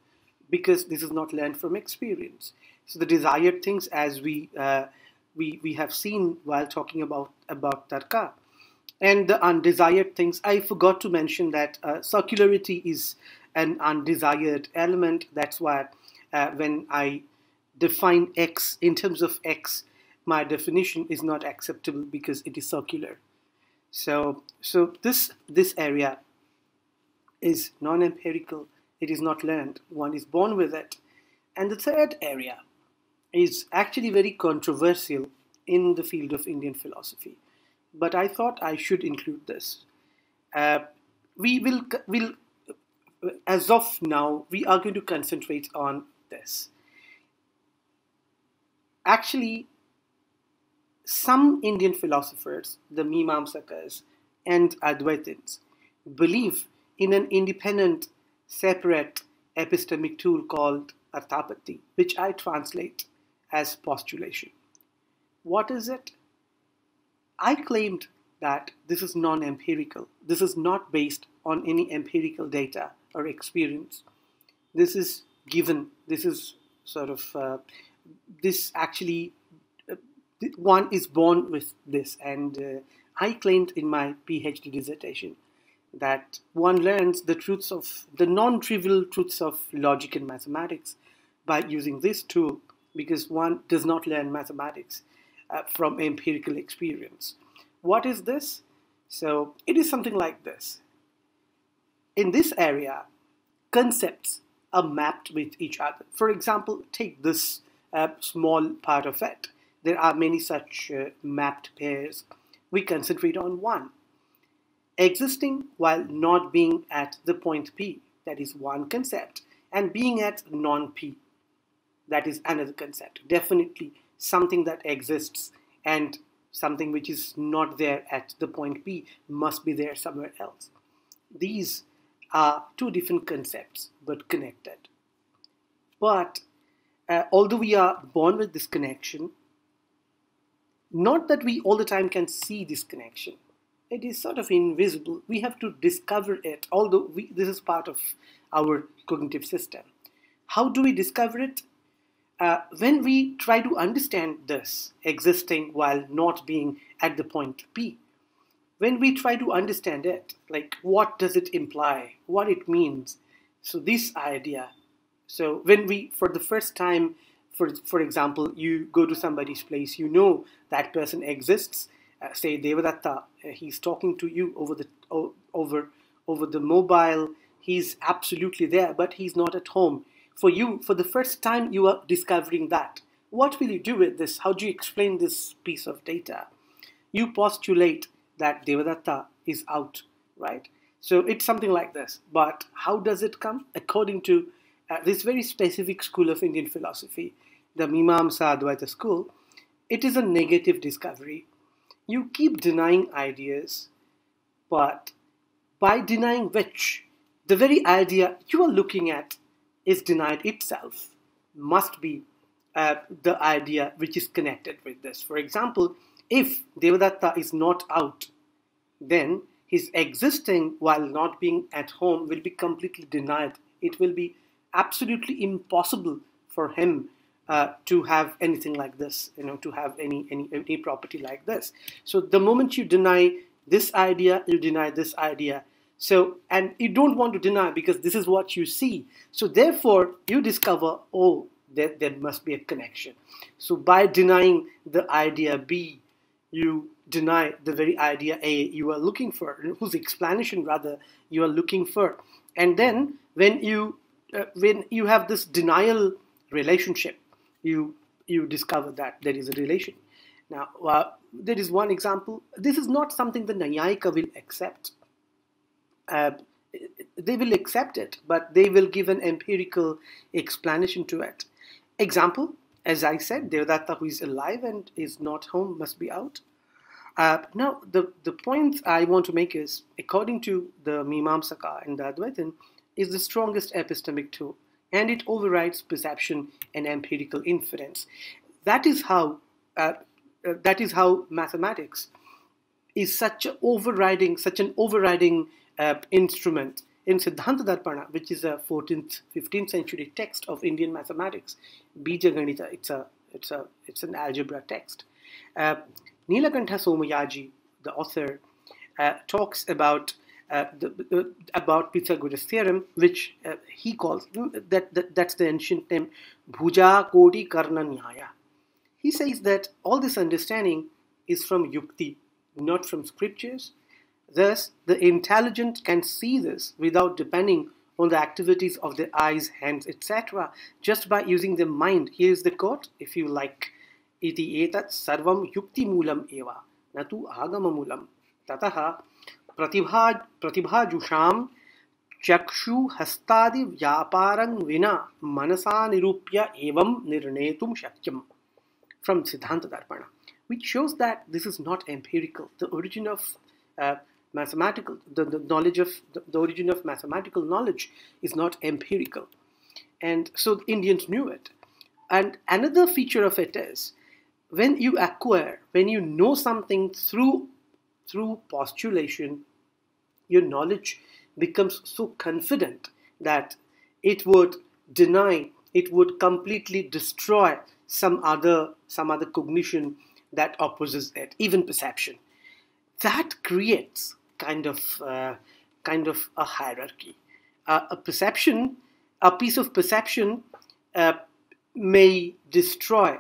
because this is not learned from experience. So the desired things, as we have seen while talking about Tarka, and the undesired things, I forgot to mention that circularity is an undesired element. That's why when I define X in terms of X, my definition is not acceptable because it is circular. So this area is non-empirical. It is not learned. One is born with it. And the third area is actually very controversial in the field of Indian philosophy. But I thought I should include this. We will, as of now, we are going to concentrate on this. Actually, some Indian philosophers, the Mimamsakas and Advaitins, believe in an independent, separate epistemic tool called Arthapatti, which I translate as postulation. What is it? I claimed that this is non-empirical. This is not based on any empirical data or experience. This is given, this is sort of, this actually, one is born with this. And I claimed in my PhD dissertation that one learns the truths of, the non-trivial truths of logic and mathematics by using this tool, because one does not learn mathematics from empirical experience. What is this? So it is something like this. In this area, concepts are mapped with each other. For example, take this small part of it. There are many such mapped pairs. We concentrate on one. Existing while not being at the point P, that is one concept, and being at non-P, that is another concept. Definitely something that exists and something which is not there at the point P must be there somewhere else. These are two different concepts but connected. But although we are born with this connection, not that we all the time can see this connection. It is sort of invisible. We have to discover it, although this is part of our cognitive system. How do we discover it? When we try to understand this existing while not being at the point P, when we try to understand it, like what does it imply, what it means, so this idea. So when we, for the first time, for example, you go to somebody's place, you know that person exists. Say Devadatta, he's talking to you over the mobile. He's absolutely there, but he's not at home. For you, for the first time, you are discovering that. What will you do with this? How do you explain this piece of data? You postulate that Devadatta is out, right? So it's something like this. But how does it come? According to this very specific school of Indian philosophy, the Mimamsa Advaita school, it is a negative discovery. You keep denying ideas, but by denying which, the very idea you are looking at is denied itself, must be the idea which is connected with this. For example, if Devadatta is not out, then his existing while not being at home will be completely denied. It will be absolutely impossible for him to have anything like this, to have any property like this. So the moment you deny this idea, you deny this idea. So, and you don't want to deny because this is what you see. So therefore, you discover, oh, there must be a connection. So by denying the idea B, you deny the very idea A you are looking for, whose explanation rather you are looking for. And then when you have this denial relationship, you discover that there is a relation. Now, there is one example. This is not something the Nayayika will accept. They will accept it, but they will give an empirical explanation to it. Example, as I said, Devadatta, who is alive and is not home, must be out. Now, the point I want to make is, according to the Mimamsaka and the Advaitin, is the strongest epistemic tool, and it overrides perception and empirical inference. That is how mathematics is such an overriding instrument in Siddhanta Darpana, which is a 14th, 15th century text of Indian mathematics. Bija Ganita, it's an algebra text. Nilakantha Somayaji, the author, talks about Pythagoras' theorem, which he calls, that's the ancient name, Bhuja Kodi Karna Nyaya. He says that all this understanding is from yukti, not from scriptures. Thus, the intelligent can see this without depending on the activities of their eyes, hands, etc., just by using their mind. Here is the quote, if you like. Iti etat sarvam yukti moolam eva, natu agama moolam. Tataha pratibhajusham chakshu hastadi vyaparang vina manasa nirupya evam nirnetum shakyam. From Siddhanta Darpana, which shows that this is not empirical. The origin of mathematical, the origin of mathematical knowledge is not empirical. And so the Indians knew it. And another feature of it is, when you know something through postulation, your knowledge becomes so confident that it would completely destroy some other cognition that opposes it, even perception. That creates kind of a hierarchy. A piece of perception may destroy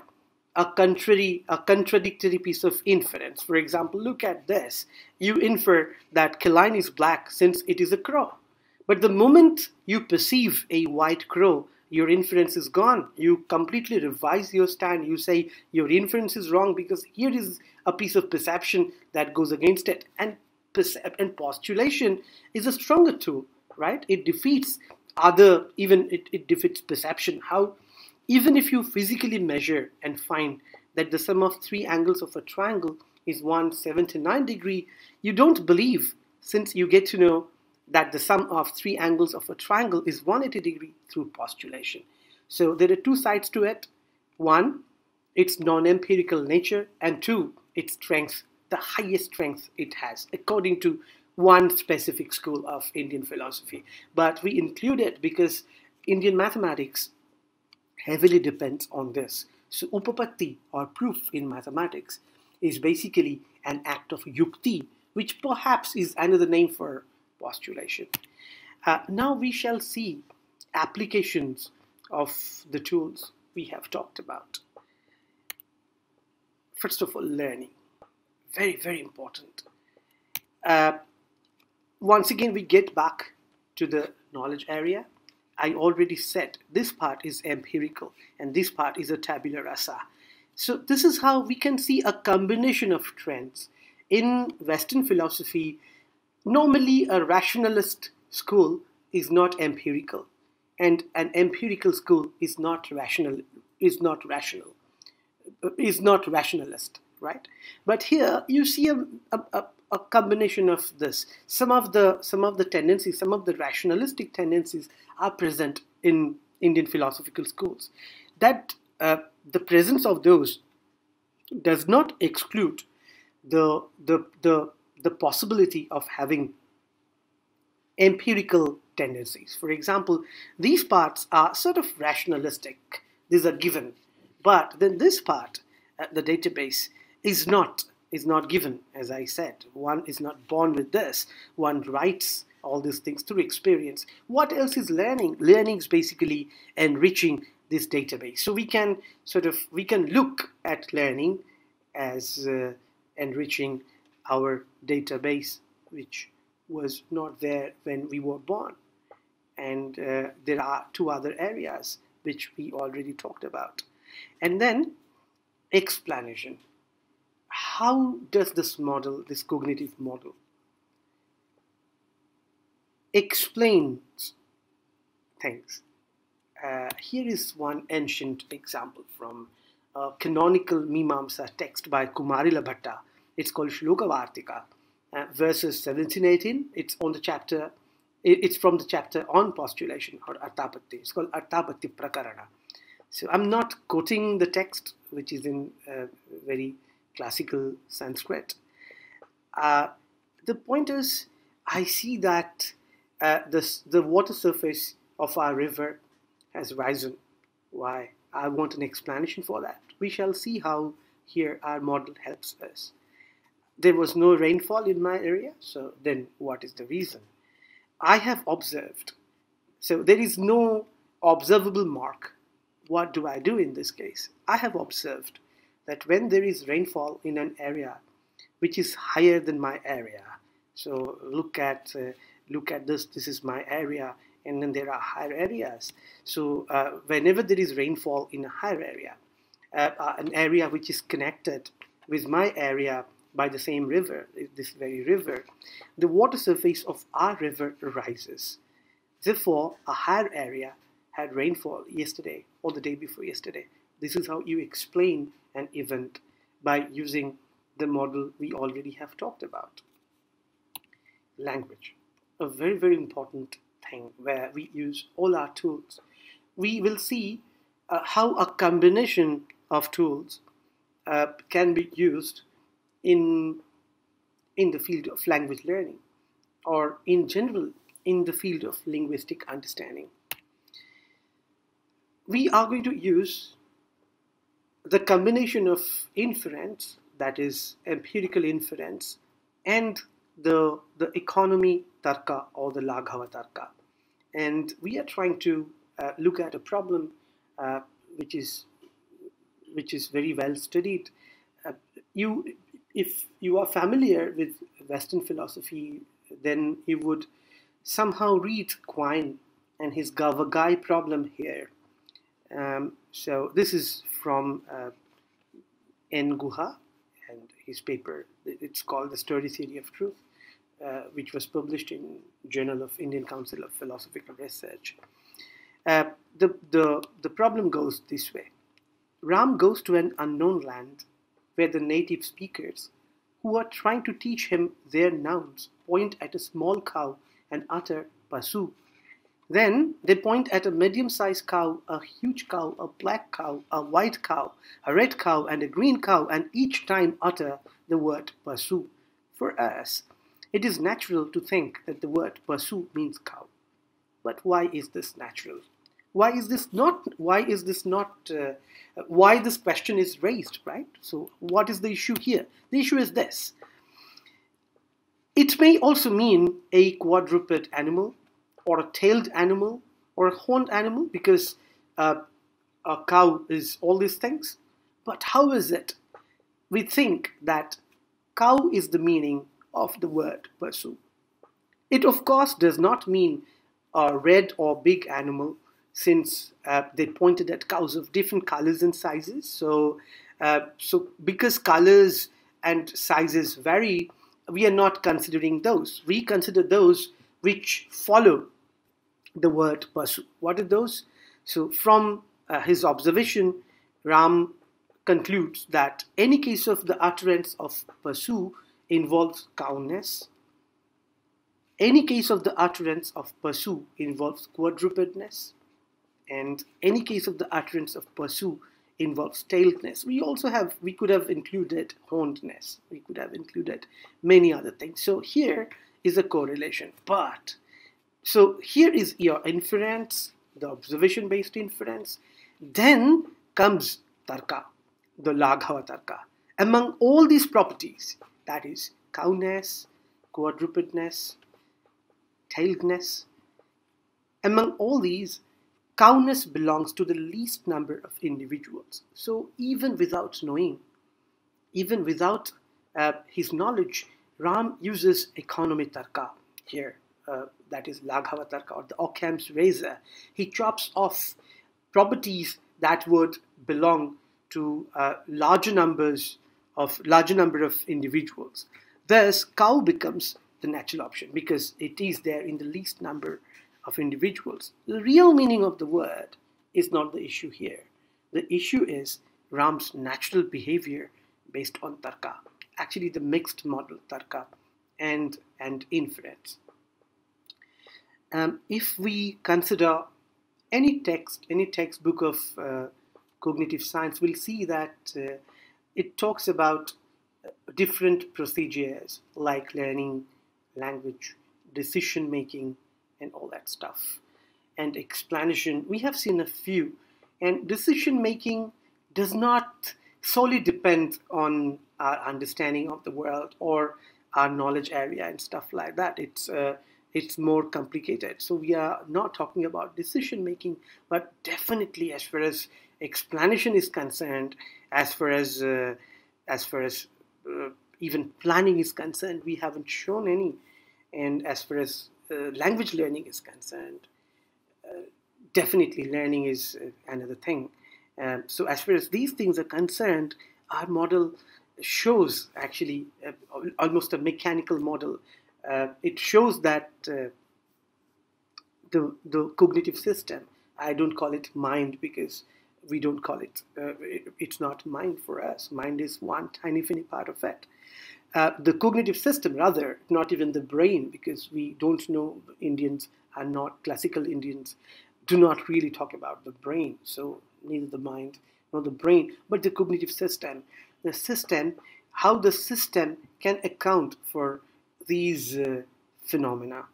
a contradictory piece of inference. For example, look at this. You infer that Kaline is black since it is a crow. But the moment you perceive a white crow, your inference is gone. You completely revise your stand. You say your inference is wrong because here is a piece of perception that goes against it. And postulation is a stronger tool, right? It defeats it defeats perception. How? Even if you physically measure and find that the sum of three angles of a triangle is 179 degree, you don't believe, since you get to know that the sum of three angles of a triangle is 180 degree through postulation. So there are two sides to it. One, its non-empirical nature, and two, its strength, the highest strength it has, according to one specific school of Indian philosophy. But we include it because Indian mathematics heavily depends on this. So upapatti, or proof in mathematics, is basically an act of yukti, which perhaps is another name for postulation. Now we shall see applications of the tools we have talked about. First of all, learning. Very, very important. Once again, we get back to the knowledge area. I already said this part is empirical and this part is a tabula rasa. So this is how we can see a combination of trends. In Western philosophy, normally a rationalist school is not empirical, and an empirical school is not rationalist, right? But here you see a combination of this. Some of the tendencies, some of the rationalistic tendencies are present in Indian philosophical schools. That the presence of those does not exclude the possibility of having empirical tendencies. For example, these parts are sort of rationalistic. These are given. But then this part, the database, is not given, as I said. One is not born with this. One writes all these things through experience. What else is learning? Learning is basically enriching this database. So we can look at learning as enriching our database, which was not there when we were born. And there are two other areas which we already talked about. And then explanation. How does this model, this cognitive model, explains things? Here is one ancient example from a canonical Mimamsa text by Kumarila Bhatta. It's called Shlokavartika, verses 17-18. It's on the chapter. It's from the chapter on postulation or Arthapatti. It's called Arthapatti Prakarana. So I'm not quoting the text, which is in very classical Sanskrit. The point is, I see that the water surface of our river has risen. Why? I want an explanation for that. We shall see how here our model helps us. There was no rainfall in my area, so then what is the reason? I have observed. So there is no observable mark. What do I do in this case? I have observed that when there is rainfall in an area which is higher than my area, so look at this. This is my area, and then there are higher areas. So whenever there is rainfall in a higher area, an area which is connected with my area by the same river, this very river, the water surface of our river rises. Therefore, a higher area had rainfall yesterday or the day before yesterday. This is how you explain an event by using the model we already have talked about. Language, a very, very important thing where we use all our tools. We will see how a combination of tools can be used in the field of language learning, or in general in the field of linguistic understanding. We are going to use the combination of inference, that is empirical inference, and the economy tarka or the Laghava tarka. And we are trying to look at a problem which is very well studied. If you are familiar with Western philosophy, then you would somehow read Quine and his Gavagai problem here. So this is from N. Guha and his paper. It's called The Sturdy Theory of Truth, which was published in Journal of Indian Council of Philosophical Research. The problem goes this way. Ram goes to an unknown land where the native speakers, who are trying to teach him their nouns, point at a small cow and utter pasu. Then they point at a medium-sized cow, a huge cow, a black cow, a white cow, a red cow, and a green cow, and each time utter the word pasu. For us, it is natural to think that the word pasu means cow. But why is this natural? Why this question is raised, right? So what is the issue here? The issue is this. It may also mean a quadruped animal, or a tailed animal, or a horned animal, because a cow is all these things. But how is it? We think that cow is the meaning of the word pasu. It of course does not mean a red or big animal, since they pointed at cows of different colors and sizes. So because colors and sizes vary, we are not considering those. We consider those which follow the word pasu. What are those? So from his observation, Ram concludes that any case of the utterance of pasu involves cowness. Any case of the utterance of pasu involves quadrupedness. And any case of the utterance of pasu involves tailedness. We could have included hornedness. We could have included many other things. So here is a correlation. But, so here is your inference, the observation-based inference. Then comes tarka, the Laghava tarka. Among all these properties, that is cowness, quadrupedness, tailedness, among all these, cowness belongs to the least number of individuals. So even without knowing, even without his knowledge, Ram uses economy tarka here, that is Laghava tarka or the Occam's razor. He chops off properties that would belong to larger number of individuals. Thus, cow becomes the natural option because it is there in the least number of individuals. The real meaning of the word is not the issue here. The issue is Ram's natural behavior based on tarka, actually the mixed model tarka and inference. If we consider any textbook of cognitive science, we'll see that it talks about different procedures like learning, language, decision making, and all that stuff. And explanation, we have seen a few. And decision making does not solely depend on our understanding of the world or our knowledge area and stuff like that. It's more complicated. So we are not talking about decision making, but definitely as far as explanation is concerned, as far as even planning is concerned, we haven't shown any. And as far as language learning is concerned, definitely learning is another thing. So as far as these things are concerned, our model shows actually almost a mechanical model. It shows that the cognitive system, I don't call it mind because we don't call it, it's not mind for us. Mind is one tiny part of it. The cognitive system, rather, not even the brain, because we don't know, Indians are not, classical Indians do not really talk about the brain. So neither the mind nor the brain, but the cognitive system. The system, how the system can account for these phenomena.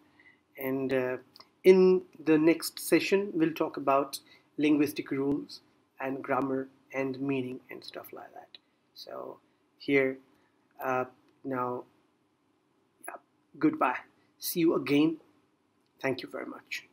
And in the next session, we'll talk about linguistic rules and grammar and meaning and stuff like that. So here, now, yeah, goodbye. See you again. Thank you very much.